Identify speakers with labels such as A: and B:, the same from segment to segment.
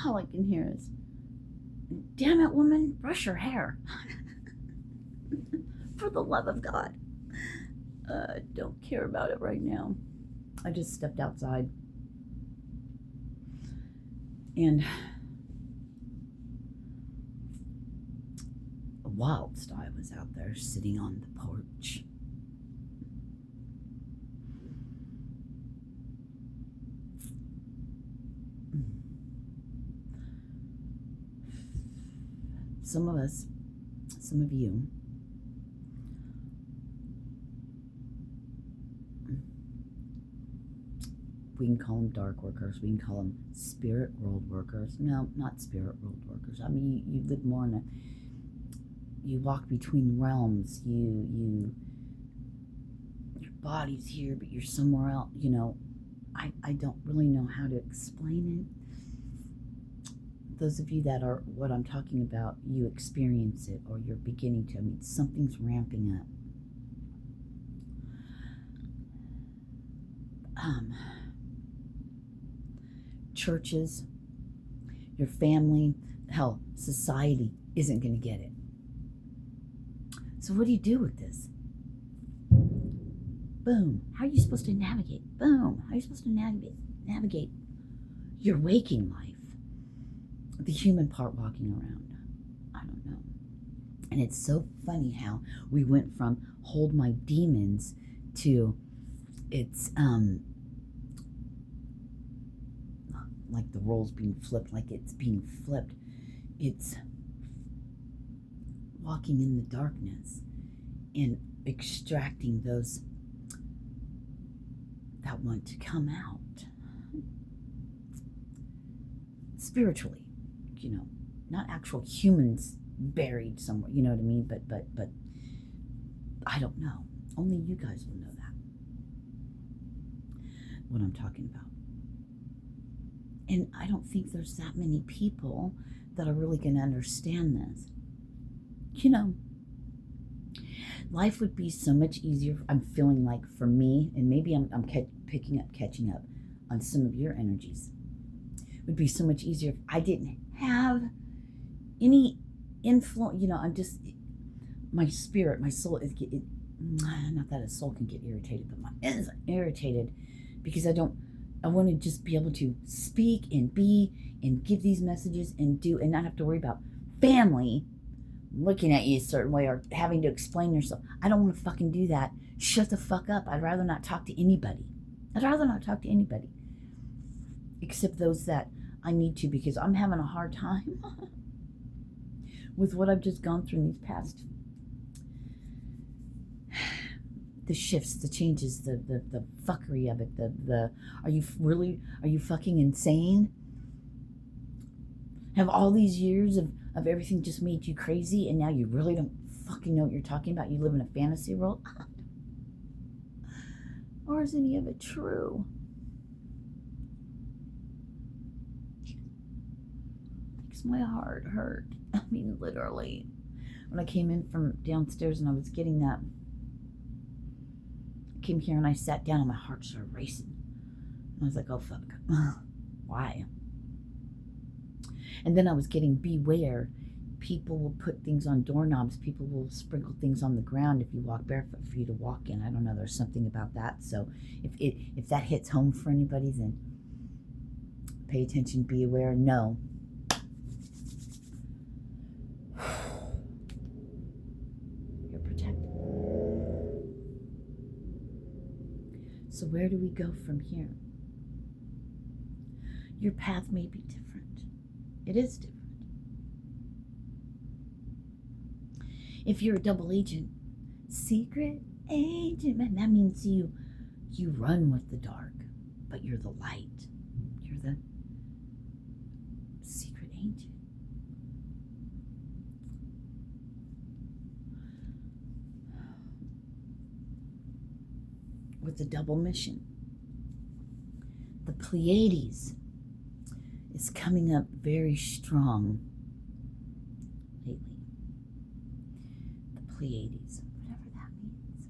A: all I can hear is, damn it, woman, brush your hair. For the love of God. Don't care about it right now. I just stepped outside. And a wild stag was out there sitting on the porch. Some of us, some of you, we can call them dark workers, we can call them spirit world workers. No, not spirit world workers. I mean, you live more in you walk between realms, your body's here, but you're somewhere else, I don't really know how to explain it. Those of you that are what I'm talking about, you experience it, or you're beginning to. I mean, something's ramping up. Churches, your family, hell, society isn't going to get it. So what do you do with this? Boom. How are you supposed to navigate? Boom. How are you supposed to navigate your waking life? The human part walking around. I don't know. And it's so funny how we went from hold my demons to it's like the roles being flipped, like it's being flipped. It's walking in the darkness and extracting those that want to come out spiritually, not actual humans buried somewhere, you know what I mean? But I don't know. Only you guys will know that. What I'm talking about. And I don't think there's that many people that are really going to understand this. Life would be so much easier. I'm feeling like for me, and maybe I'm catching up on some of your energies. It would be so much easier if I didn't have any influence. I'm just, my spirit, my soul is not that a soul can get irritated, but my is irritated because I want to just be able to speak and be and give these messages and do and not have to worry about family looking at you a certain way or having to explain yourself. I don't want to fucking do that. Shut the fuck up. I'd rather not talk to anybody. Except those that I need to, because I'm having a hard time with what I've just gone through in these past the shifts, the changes, the fuckery of it, are you fucking insane? Have all these years of everything just made you crazy and now you really don't fucking know what you're talking about? You live in a fantasy world? Or is any of it true? Makes my heart hurt. I mean, literally. When I came in from downstairs and I was getting that, I came here and I sat down and my heart started racing. And I was like, oh fuck. Why? And then I was getting beware. People will put things on doorknobs. People will sprinkle things on the ground if you walk barefoot for you to walk in. I don't know. There's something about that. So if that hits home for anybody, then pay attention, be aware. No. You're protected. So where do we go from here? Your path may be different. It is different. If you're a double agent, secret agent, that means you run with the dark, but you're the light. You're the secret agent. With the double mission. The Pleiades is coming up very strong lately. The Pleiades, whatever that means.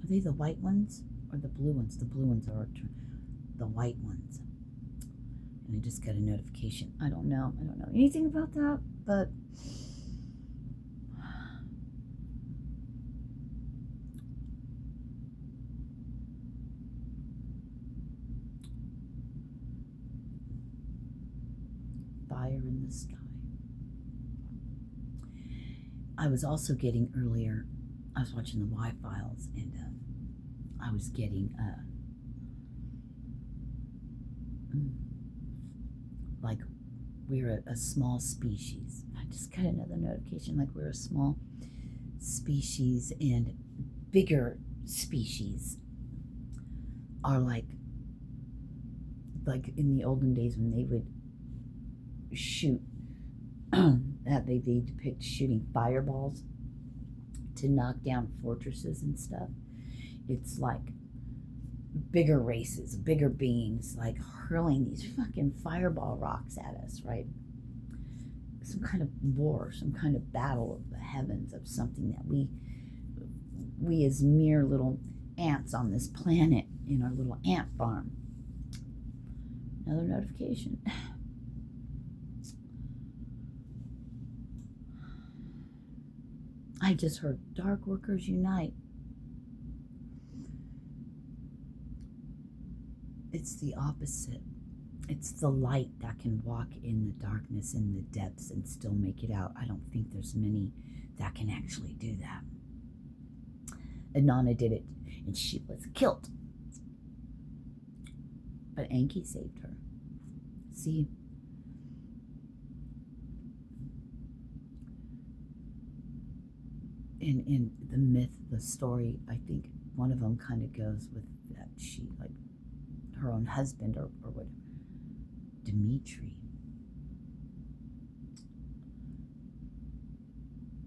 A: Are they the white ones or the blue ones? The blue ones are the white ones. And I just got a notification. I don't know anything about that, but fire in the sky. I was also getting earlier, I was watching the Y-Files, and I was getting like we're a small species. I just got another notification like we're a small species, and bigger species are like in the olden days when they would shoot that they depict shooting fireballs to knock down fortresses and stuff. It's like bigger races, bigger beings, like hurling these fucking fireball rocks at us, right? Some kind of war, some kind of battle of the heavens, of something that we as mere little ants on this planet in our little ant farm. Another notification. I just heard Dark Workers Unite. It's the opposite. It's the light that can walk in the darkness, in the depths, and still make it out. I don't think there's many that can actually do that. Inanna did it, and she was killed. But Enki saved her. See? In the myth, the story, I think one of them kind of goes with that she, like, her own husband or whatever, Dimitri.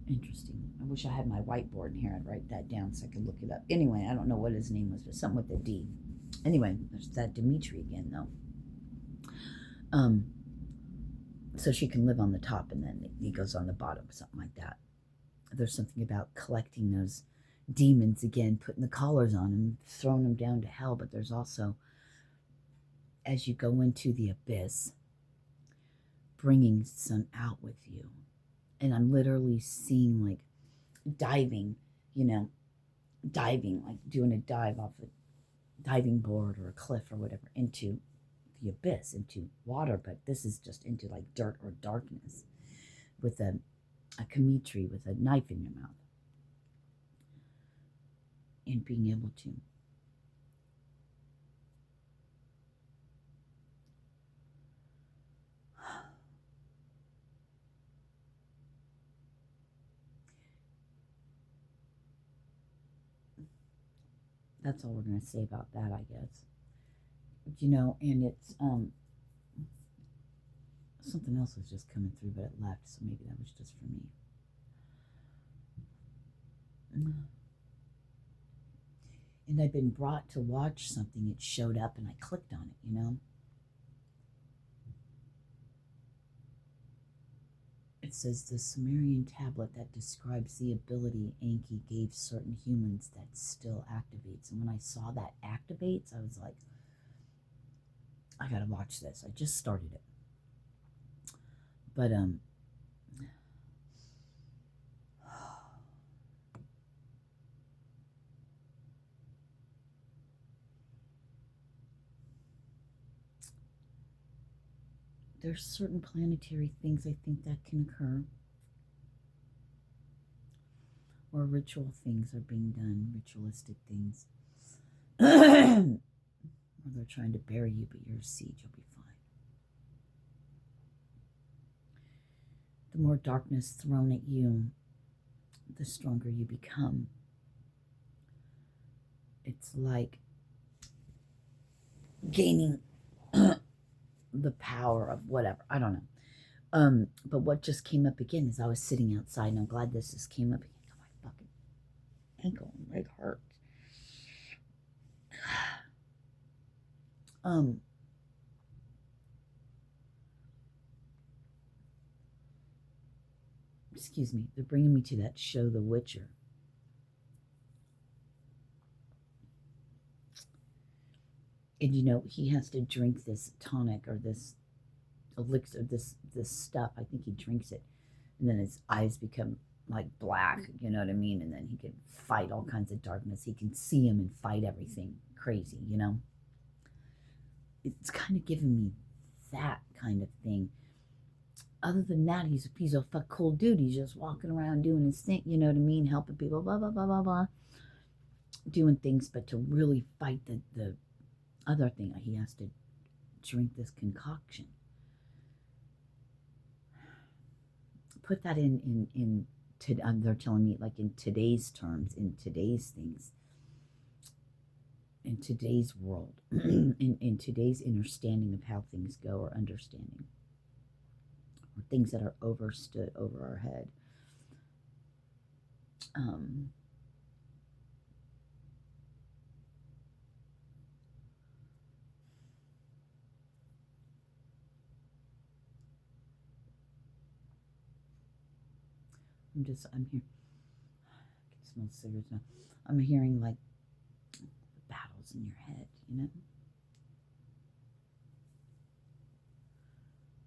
A: Interesting. I wish I had my whiteboard in here. I'd write that down so I could look it up. Anyway, I don't know what his name was, but something with a D. Anyway, there's that Dimitri again, though. So she can live on the top and then he goes on the bottom, something like that. There's something about collecting those demons again, putting the collars on them, throwing them down to hell. But there's also, as you go into the abyss, bringing some out with you. And I'm literally seeing like diving, like doing a dive off a diving board or a cliff or whatever into the abyss, into water. But this is just into like dirt or darkness with a Dimitri with a knife in your mouth, and being able to that's all we're going to say about that, I guess. And it's something else was just coming through, but it left, so maybe that was just for me. And I've been brought to watch something. It showed up and I clicked on it, It says the Sumerian tablet that describes the ability Enki gave certain humans that still activates. And when I saw that activates, I was like, I gotta watch this. I just started it. But there's certain planetary things I think that can occur, or ritual things are being done, ritualistic things. Or they're trying to bury you, but you're a seed, you'll be fine. The more darkness thrown at you, the stronger you become. It's like gaining the power of whatever. I don't know. But what just came up again is I was sitting outside, and I'm glad this just came up again. Oh, my fucking ankle and leg hurt. Excuse me. They're bringing me to that show, The Witcher. And he has to drink this tonic or this elixir, this stuff. I think he drinks it, and then his eyes become like black, you know what I mean? And then he can fight all kinds of darkness. He can see him and fight everything crazy, you know? It's kind of giving me that kind of thing. Other than that, he's a fuck cool dude. He's just walking around doing his thing, you know what I mean? Helping people, blah, blah, blah, blah, blah. Doing things, but to really fight the other thing, he has to drink this concoction. Put that they're telling me, like, in today's terms, in today's things, in today's world, in today's understanding of how things go, or understanding, or things that are overstood over our head. I'm here. I can smell cigarettes now. I'm hearing like the battles in your head, you know?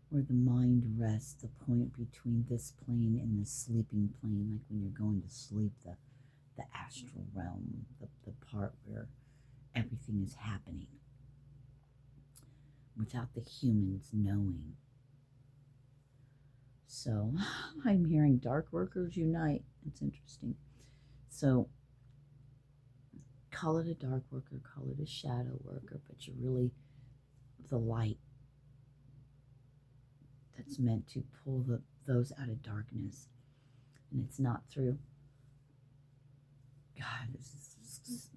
A: Where the mind rests, the point between this plane and the sleeping plane, like when you're going to sleep, the astral realm, the part where everything is happening without the humans knowing. So I'm hearing dark workers unite. It's interesting. So call it a dark worker, call it a shadow worker, but you're really the light that's meant to pull those out of darkness. And it's not through, God, this is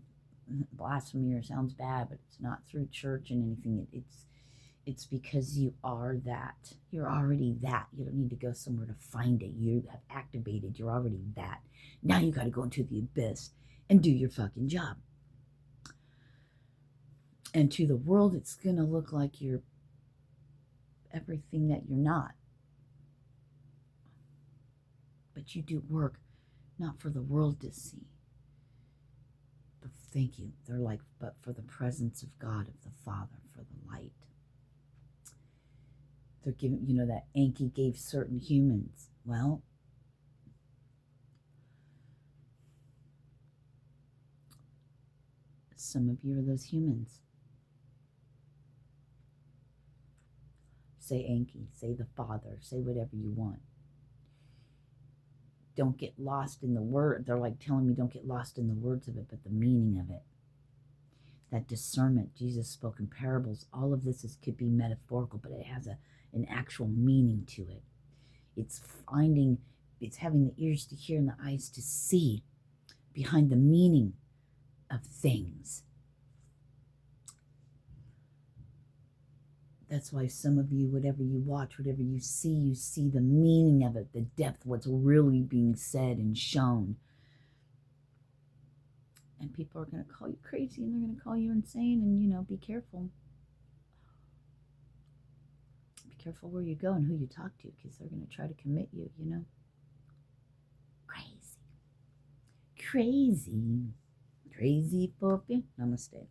A: blasphemy or sounds bad, but it's not through church and anything. It's because you are that. You're already that. You don't need to go somewhere to find it. You have activated. You're already that. Now you got to go into the abyss and do your fucking job. And to the world, it's going to look like you're everything that you're not. But you do work not for the world to see. But thank you. They're like, but for the presence of God, of the Father, for the light. They're giving, you know, that Enki gave certain humans. Well, some of you are those humans. Say Enki, say the Father, say whatever you want. Don't get lost in the word. They're like telling me don't get lost in the words of it, but the meaning of it. That discernment. Jesus spoke in parables. All of this could be metaphorical, but it has an actual meaning to it. It's having the ears to hear and the eyes to see behind the meaning of things. That's why some of you, whatever you watch, whatever you see the meaning of it, the depth, what's really being said and shown. And people are going to call you crazy, and they're going to call you insane, and, you know, be careful. Be careful where you go and who you talk to, because they're going to try to commit you, you know. Crazy. Crazy. Crazy, Poppy. Namaste.